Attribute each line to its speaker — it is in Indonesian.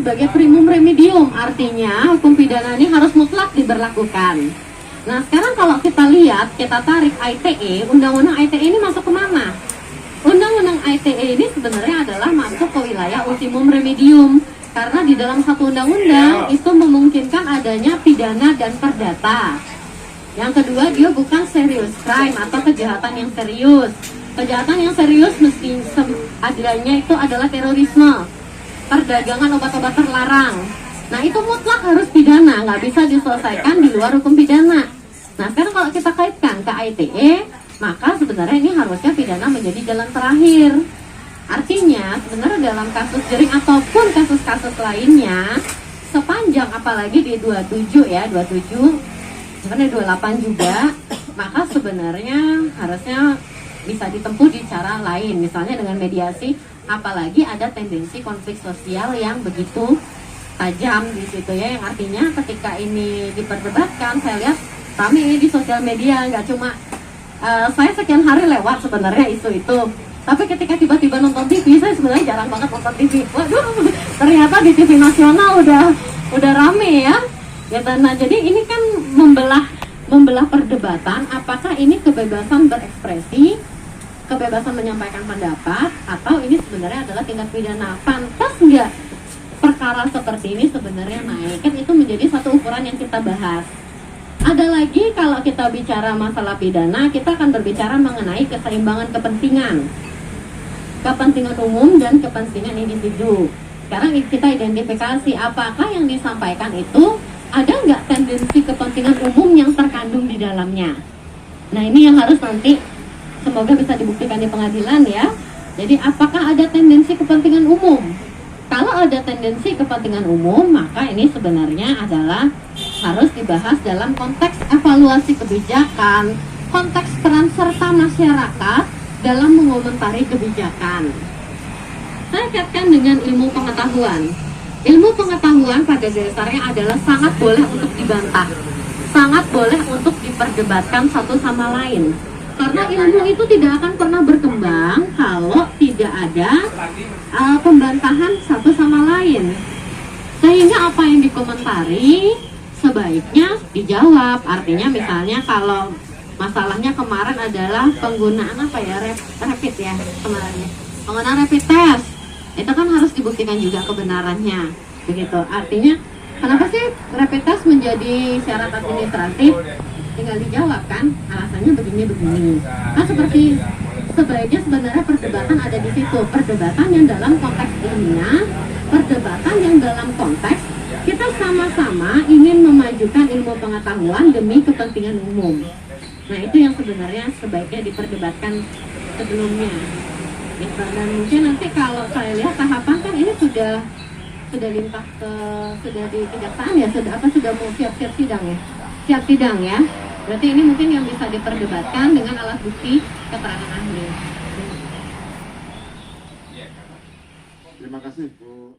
Speaker 1: sebagai primum remedium, artinya hukum pidana ini harus mutlak diberlakukan. Nah sekarang kalau kita lihat, kita tarik ITE, undang-undang ITE ini masuk kemana? Undang-undang ITE ini sebenarnya adalah masuk ke wilayah ultimum remedium, karena di dalam satu undang-undang itu memungkinkan adanya pidana dan perdata. Yang kedua, dia bukan serious crime atau kejahatan yang serius. Kejahatan yang serius mesti adanya itu adalah terorisme, perdagangan obat-obat terlarang. Nah itu mutlak harus pidana, nggak bisa diselesaikan di luar hukum pidana. Nah sekarang kalau kita kaitkan ke ITE, maka sebenarnya ini harusnya pidana menjadi jalan terakhir. Artinya sebenarnya dalam kasus jering ataupun kasus-kasus lainnya, sepanjang apalagi di 27 ya, 27 sebenarnya 28 juga, maka sebenarnya harusnya bisa ditempuh di cara lain, misalnya dengan mediasi, apalagi ada tendensi konflik sosial yang begitu tajam di situ ya, yang artinya ketika ini diperdebatkan, saya lihat kami ini di sosial media, nggak cuma saya sekian hari lewat sebenarnya isu itu, tapi ketika tiba-tiba nonton TV, saya sebenarnya jarang banget nonton TV, waduh ternyata di TV nasional udah rame ya. Nah, jadi ini kan membelah perdebatan apakah ini kebebasan berekspresi, kebebasan menyampaikan pendapat, atau ini sebenarnya adalah tindak pidana. Pantas nggak perkara seperti ini sebenarnya naik? Kan itu menjadi satu ukuran yang kita bahas. Ada lagi kalau kita bicara masalah pidana, kita akan berbicara mengenai keseimbangan kepentingan. Kepentingan umum dan kepentingan individu. Sekarang kita identifikasi apakah yang disampaikan itu ada nggak tendensi kepentingan umum yang terkandung di dalamnya. Nah ini yang harus nanti semoga bisa dibuktikan di pengadilan ya. Jadi apakah ada tendensi kepentingan umum? Kalau ada tendensi kepentingan umum, maka ini sebenarnya adalah harus dibahas dalam konteks evaluasi kebijakan, konteks peran serta masyarakat dalam mengomentari kebijakan. Saya kaitkan dengan ilmu pengetahuan. Ilmu pengetahuan pada dasarnya adalah sangat boleh untuk dibantah, sangat boleh untuk diperdebatkan satu sama lain. Karena ilmu itu tidak akan pernah berkembang kalau tidak ada pembantahan satu sama lain. Sehingga apa yang dikomentari sebaiknya dijawab. Artinya misalnya kalau masalahnya kemarin adalah penggunaan rapid ya kemarinnya, penggunaan rapid test. Itu kan harus dibuktikan juga kebenarannya, begitu. Artinya, kenapa sih rapid test menjadi syarat administratif? Tinggal dijawab kan, alasannya begini-begini. Kan seperti sebaiknya sebenarnya perdebatan ada di situ. Perdebatan yang dalam konteks ilmiah, perdebatan yang dalam konteks kita sama-sama ingin memajukan ilmu pengetahuan demi kepentingan umum. Nah itu yang sebenarnya sebaiknya diperdebatkan sebelumnya. Dan mungkin nanti kalau saya lihat tahapan kan ini sudah limpah ke sudah di kejaksaan ya, sudah mau siap sidang ya, siap sidang ya. Berarti ini mungkin yang bisa diperdebatkan dengan alat bukti keterangan ahli.
Speaker 2: Terima kasih Bu.